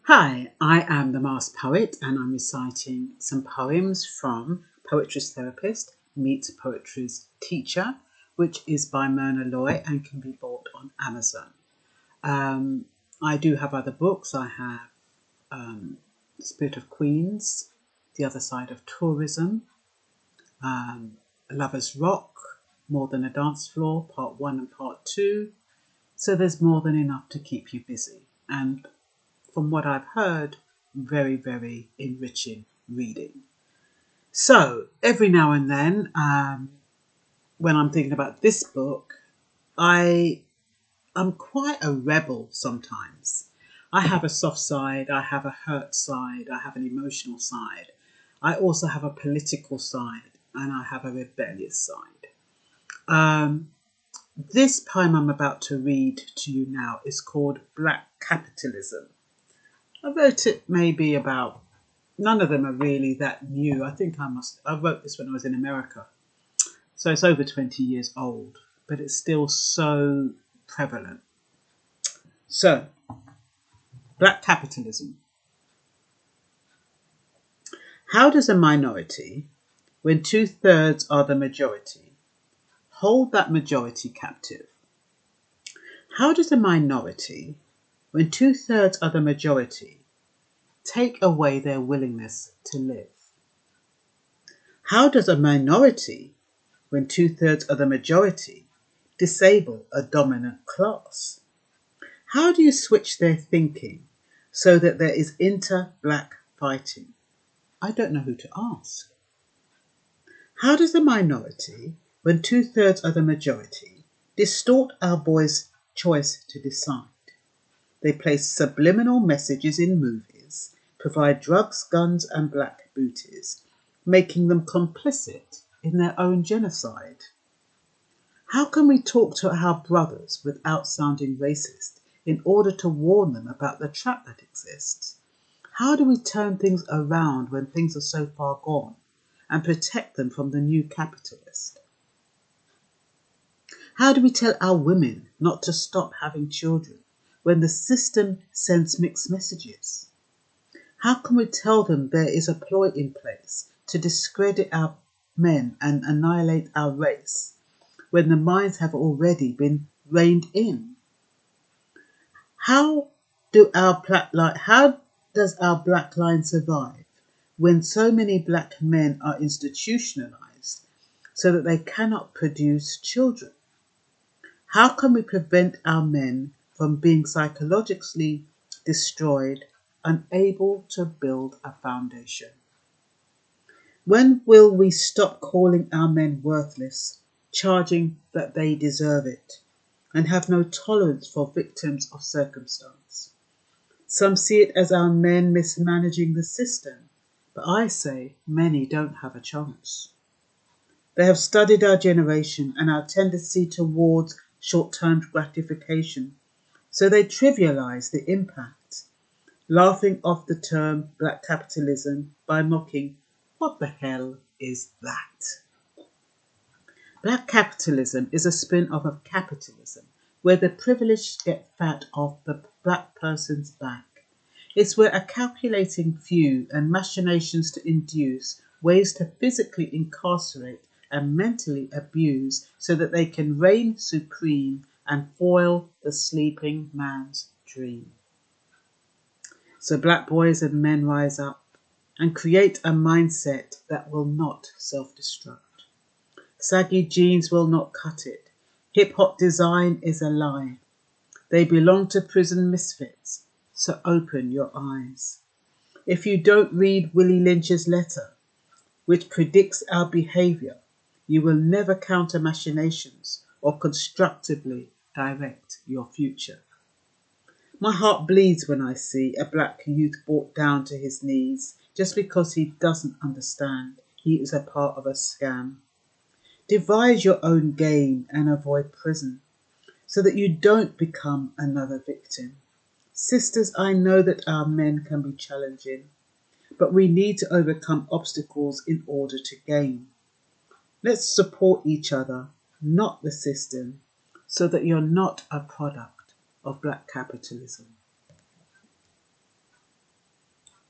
Hi, I am the Masked Poet and I'm reciting some poems from Poetry's Therapist Meets Poetry's Teacher, which is by Myrna Loy and can be bought on Amazon. I do have other books. I have Spirit of Queens, The Other Side of Tourism, Lover's Rock, More Than a Dance Floor, Part 1 and Part 2. So there's more than enough to keep you busy. And from what I've heard, very, very enriching reading. So every now and then, when I'm thinking about this book, I'm quite a rebel sometimes. I have a soft side, I have a hurt side, I have an emotional side. I also have a political side and I have a rebellious side. This poem I'm about to read to you now is called Black Capitalism. I wrote it maybe about, none of them are really that new. I wrote this when I was in America. So it's over 20 years old, but it's still so prevalent. So, Black Capitalism. How does a minority, when 2/3 are the majority, hold that majority captive? How does a minority, when 2/3 are the majority, take away their willingness to live? How does a minority, when 2/3 are the majority, disable a dominant class? How do you switch their thinking so that there is inter-black fighting? I don't know who to ask. How does a minority, when 2/3 are the majority, distort our boys' choice to decide? They place subliminal messages in movies, provide drugs, guns and black booties, making them complicit in their own genocide. How can we talk to our brothers without sounding racist in order to warn them about the trap that exists? How do we turn things around when things are so far gone and protect them from the new capitalist? How do we tell our women not to stop having children when the system sends mixed messages? How can we tell them there is a ploy in place to discredit our men and annihilate our race when the minds have already been reined in? How does our black line survive when so many black men are institutionalized so that they cannot produce children? How can we prevent our men from being psychologically destroyed, unable to build a foundation? When will we stop calling our men worthless, charging that they deserve it, and have no tolerance for victims of circumstance? Some see it as our men mismanaging the system, but I say many don't have a chance. They have studied our generation and our tendency towards short-term gratification, so they trivialise the impact, laughing off the term black capitalism by mocking, what the hell is that? Black capitalism is a spin-off of capitalism, where the privileged get fat off the black person's back. It's where a calculating few and machinations to induce ways to physically incarcerate and mentally abuse so that they can reign supreme and foil the sleeping man's dream. So black boys and men rise up and create a mindset that will not self-destruct. Saggy jeans will not cut it. Hip-hop design is a lie. They belong to prison misfits, so open your eyes. If you don't read Willie Lynch's letter, which predicts our behaviour, you will never counter machinations or constructively direct your future. My heart bleeds when I see a black youth brought down to his knees just because he doesn't understand he is a part of a scam. Devise your own game and avoid prison so that you don't become another victim. Sisters, I know that our men can be challenging, but we need to overcome obstacles in order to gain. Let's support each other, not the system, so that you're not a product of black capitalism.